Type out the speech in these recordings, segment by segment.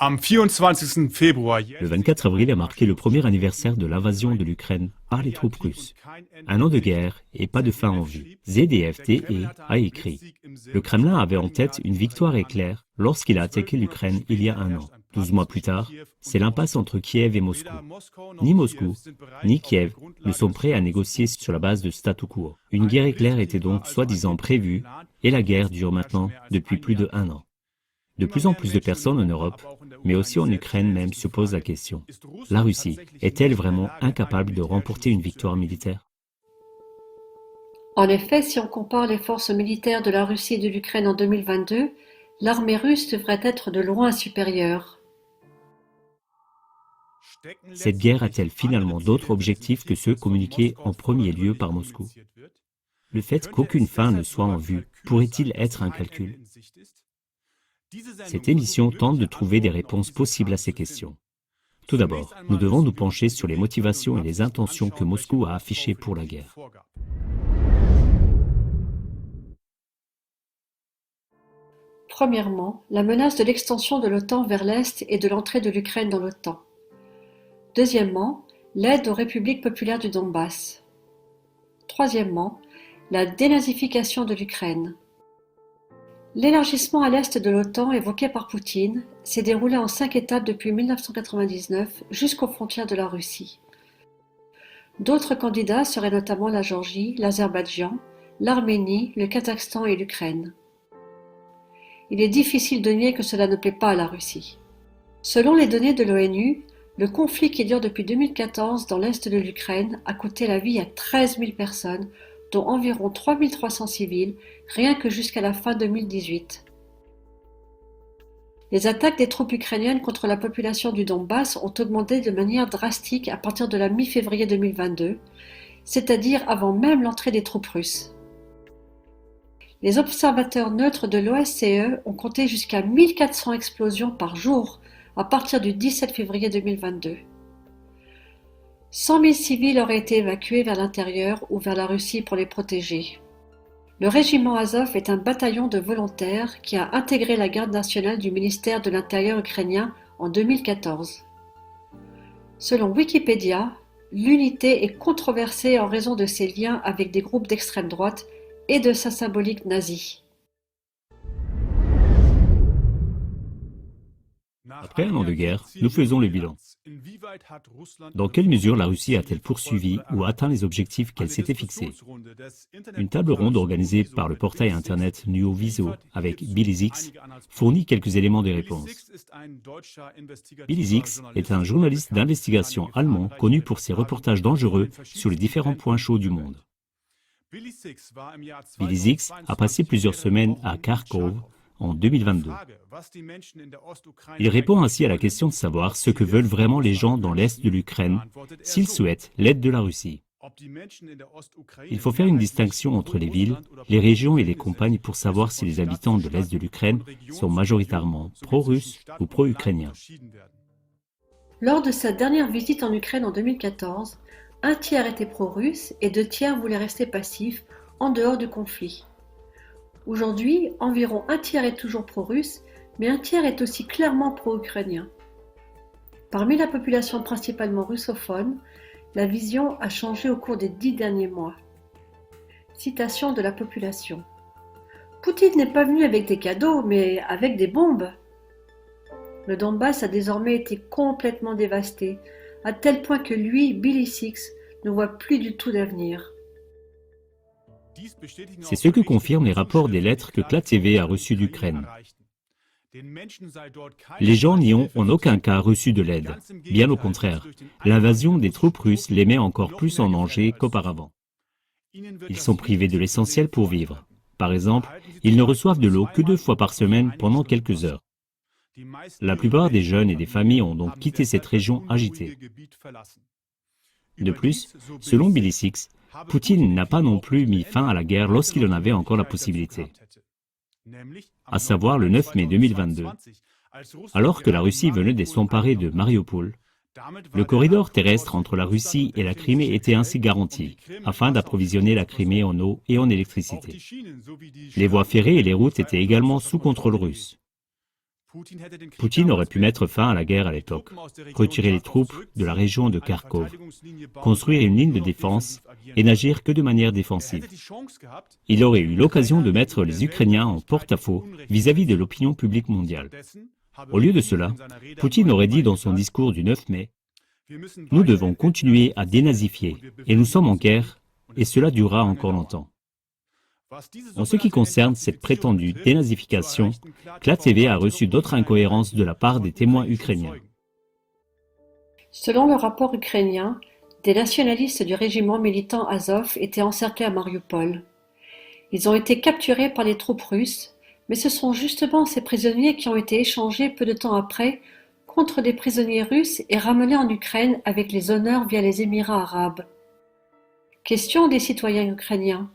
Am 24. Februar Le 24 avril a marqué le premier anniversaire de l'invasion de l'Ukraine par les troupes russes. Un an de guerre et pas de fin en vue. ZDF-TE a écrit « Le Kremlin avait en tête une victoire éclair lorsqu'il a attaqué l'Ukraine il y a un an. 12 mois plus tard, c'est l'impasse entre Kiev et Moscou. Ni Moscou, ni Kiev ne sont prêts à négocier sur la base de statu quo. Une guerre éclair était donc soi-disant prévue et la guerre dure maintenant depuis plus de un an. De plus en plus de personnes en Europe, mais aussi en Ukraine même, se posent la question. La Russie est-elle vraiment incapable de remporter une victoire militaire? En effet, si on compare les forces militaires de la Russie et de l'Ukraine en 2022, l'armée russe devrait être de loin supérieure. Cette guerre a-t-elle finalement d'autres objectifs que ceux communiqués en premier lieu par Moscou? Le fait qu'aucune fin ne soit en vue pourrait-il être un calcul? Cette émission tente de trouver des réponses possibles à ces questions. Tout d'abord, nous devons nous pencher sur les motivations et les intentions que Moscou a affichées pour la guerre. Premièrement, la menace de l'extension de l'OTAN vers l'Est et de l'entrée de l'Ukraine dans l'OTAN. Deuxièmement, l'aide aux républiques populaires du Donbass. Troisièmement, la dénazification de l'Ukraine. L'élargissement à l'est de l'OTAN évoqué par Poutine s'est déroulé en 5 étapes depuis 1999 jusqu'aux frontières de la Russie. D'autres candidats seraient notamment la Géorgie, l'Azerbaïdjan, l'Arménie, le Kazakhstan et l'Ukraine. Il est difficile de nier que cela ne plaît pas à la Russie. Selon les données de l'ONU, le conflit qui dure depuis 2014 dans l'est de l'Ukraine a coûté la vie à 13 000 personnes, dont environ 3 300 civils, rien que jusqu'à la fin 2018. Les attaques des troupes ukrainiennes contre la population du Donbass ont augmenté de manière drastique à partir de la mi-février 2022, c'est-à-dire avant même l'entrée des troupes russes. Les observateurs neutres de l'OSCE ont compté jusqu'à 1400 explosions par jour à partir du 17 février 2022. 100 000 civils auraient été évacués vers l'intérieur ou vers la Russie pour les protéger. Le régiment Azov est un bataillon de volontaires qui a intégré la garde nationale du ministère de l'Intérieur ukrainien en 2014. Selon Wikipédia, l'unité est controversée en raison de ses liens avec des groupes d'extrême droite et de sa symbolique nazie. Après un an de guerre, nous faisons le bilan. Dans quelle mesure la Russie a-t-elle poursuivi ou atteint les objectifs qu'elle s'était fixés? Une table ronde organisée par le portail internet Nuoviso avec Billy Zix fournit quelques éléments de réponse. Billy Zix est un journaliste d'investigation allemand connu pour ses reportages dangereux sur les différents points chauds du monde. Billy Zix a passé plusieurs semaines à Kharkov en 2022. Il répond ainsi à la question de savoir ce que veulent vraiment les gens dans l'est de l'Ukraine s'ils souhaitent l'aide de la Russie. Il faut faire une distinction entre les villes, les régions et les campagnes pour savoir si les habitants de l'est de l'Ukraine sont majoritairement pro-russes ou pro-ukrainiens. Lors de sa dernière visite en Ukraine en 2014, un tiers était pro-russe et 2 tiers voulaient rester passifs en dehors du conflit. Aujourd'hui, environ un tiers est toujours pro-russe, mais un tiers est aussi clairement pro-ukrainien. Parmi la population principalement russophone, la vision a changé au cours des 10 derniers mois. Citation de la population. Poutine n'est pas venu avec des cadeaux, mais avec des bombes. Le Donbass a désormais été complètement dévasté, à tel point que lui, Billy Zix, ne voit plus du tout d'avenir. C'est ce que confirment les rapports des lettres que KlaTV a reçues d'Ukraine. Les gens n'y ont en aucun cas reçu de l'aide. Bien au contraire, l'invasion des troupes russes les met encore plus en danger qu'auparavant. Ils sont privés de l'essentiel pour vivre. Par exemple, ils ne reçoivent de l'eau que 2 fois par semaine pendant quelques heures. La plupart des jeunes et des familles ont donc quitté cette région agitée. De plus, selon Billy Zix, Poutine n'a pas non plus mis fin à la guerre lorsqu'il en avait encore la possibilité, à savoir le 9 mai 2022, alors que la Russie venait de s'emparer de Mariupol. Le corridor terrestre entre la Russie et la Crimée était ainsi garanti, afin d'approvisionner la Crimée en eau et en électricité. Les voies ferrées et les routes étaient également sous contrôle russe. Poutine aurait pu mettre fin à la guerre à l'époque, retirer les troupes de la région de Kharkov, construire une ligne de défense et n'agir que de manière défensive. Il aurait eu l'occasion de mettre les Ukrainiens en porte-à-faux vis-à-vis de l'opinion publique mondiale. Au lieu de cela, Poutine aurait dit dans son discours du 9 mai « Nous devons continuer à dénazifier et nous sommes en guerre et cela durera encore longtemps ». En ce qui concerne cette prétendue dénazification, CLA TV a reçu d'autres incohérences de la part des témoins ukrainiens. Selon le rapport ukrainien, des nationalistes du régiment militant Azov étaient encerclés à Mariupol. Ils ont été capturés par les troupes russes, mais ce sont justement ces prisonniers qui ont été échangés peu de temps après contre des prisonniers russes et ramenés en Ukraine avec les honneurs via les Émirats arabes. Question des citoyens ukrainiens.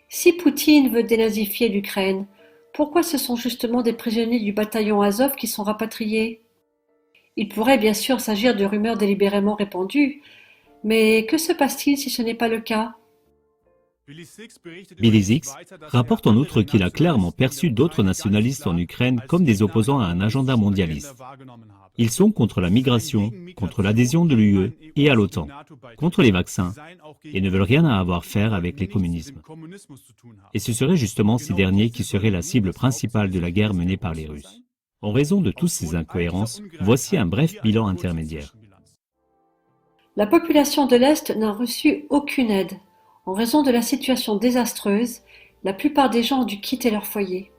Si Poutine veut dénazifier l'Ukraine, pourquoi ce sont justement des prisonniers du bataillon Azov qui sont rapatriés? Il pourrait bien sûr s'agir de rumeurs délibérément répandues, mais que se passe-t-il si ce n'est pas le cas? Billy Six rapporte en outre qu'il a clairement perçu d'autres nationalistes en Ukraine comme des opposants à un agenda mondialiste. Ils sont contre la migration, contre l'adhésion de l'UE et à l'OTAN, contre les vaccins, et ne veulent rien à faire avec les communismes. Et ce seraient justement ces derniers qui seraient la cible principale de la guerre menée par les Russes. En raison de toutes ces incohérences, voici un bref bilan intermédiaire. La population de l'Est n'a reçu aucune aide. En raison de la situation désastreuse, la plupart des gens ont dû quitter leur foyer.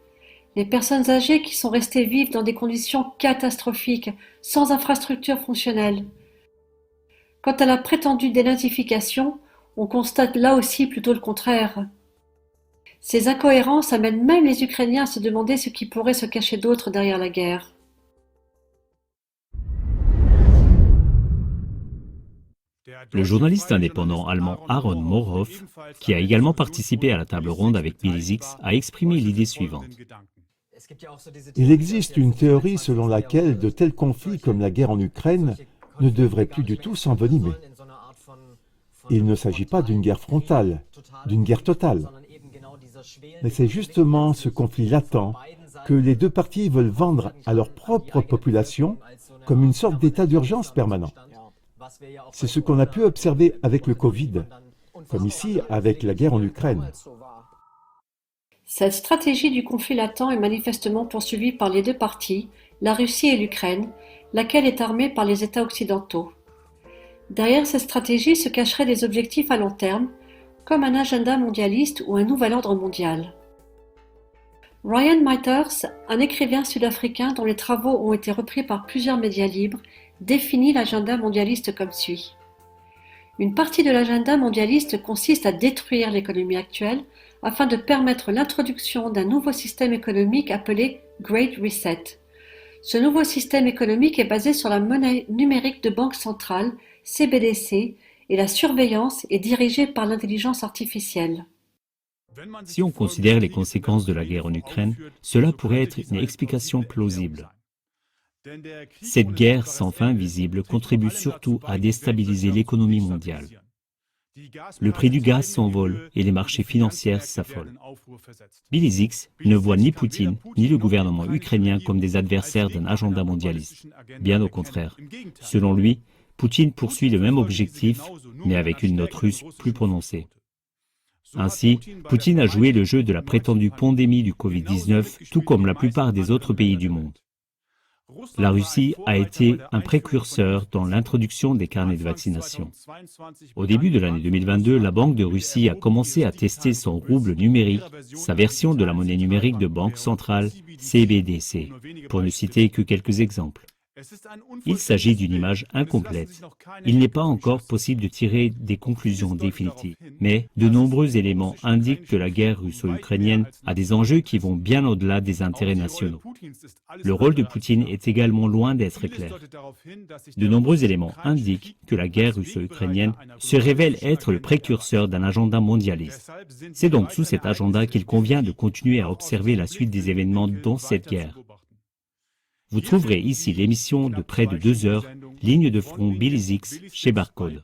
Les personnes âgées qui sont restées vivent dans des conditions catastrophiques, sans infrastructures fonctionnelles. Quant à la prétendue dénazification, on constate là aussi plutôt le contraire. Ces incohérences amènent même les Ukrainiens à se demander ce qui pourrait se cacher d'autre derrière la guerre. Le journaliste indépendant allemand Aaron Morhoff, qui a également participé à la table ronde avec Billy Six, a exprimé l'idée suivante. Il existe une théorie selon laquelle de tels conflits comme la guerre en Ukraine ne devraient plus du tout s'envenimer. Il ne s'agit pas d'une guerre frontale, d'une guerre totale. Mais c'est justement ce conflit latent que les deux parties veulent vendre à leur propre population comme une sorte d'état d'urgence permanent. C'est ce qu'on a pu observer avec le Covid, comme ici avec la guerre en Ukraine. Cette stratégie du conflit latent est manifestement poursuivie par les deux parties, la Russie et l'Ukraine, laquelle est armée par les États occidentaux. Derrière cette stratégie se cacheraient des objectifs à long terme, comme un agenda mondialiste ou un nouvel ordre mondial. Ryan Meiters, un écrivain sud-africain dont les travaux ont été repris par plusieurs médias libres, définit l'agenda mondialiste comme suit. Une partie de l'agenda mondialiste consiste à détruire l'économie actuelle afin de permettre l'introduction d'un nouveau système économique appelé Great Reset. Ce nouveau système économique est basé sur la monnaie numérique de banque centrale, CBDC, et la surveillance est dirigée par l'intelligence artificielle. Si on considère les conséquences de la guerre en Ukraine, cela pourrait être une explication plausible. Cette guerre sans fin visible contribue surtout à déstabiliser l'économie mondiale. Le prix du gaz s'envole et les marchés financiers s'affolent. Billy Six ne voit ni Poutine ni le gouvernement ukrainien comme des adversaires d'un agenda mondialiste. Bien au contraire. Selon lui, Poutine poursuit le même objectif, mais avec une note russe plus prononcée. Ainsi, Poutine a joué le jeu de la prétendue pandémie du Covid-19, tout comme la plupart des autres pays du monde. La Russie a été un précurseur dans l'introduction des carnets de vaccination. Au début de l'année 2022, la Banque de Russie a commencé à tester son rouble numérique, sa version de la monnaie numérique de banque centrale, CBDC, pour ne citer que quelques exemples. Il s'agit d'une image incomplète. Il n'est pas encore possible de tirer des conclusions définitives. Mais de nombreux éléments indiquent que la guerre russo-ukrainienne a des enjeux qui vont bien au-delà des intérêts nationaux. Le rôle de Poutine est également loin d'être clair. De nombreux éléments indiquent que la guerre russo-ukrainienne se révèle être le précurseur d'un agenda mondialiste. C'est donc sous cet agenda qu'il convient de continuer à observer la suite des événements dans cette guerre. Vous trouverez ici l'émission de près de 2 heures, Ligne de front Billy Six chez Barcode.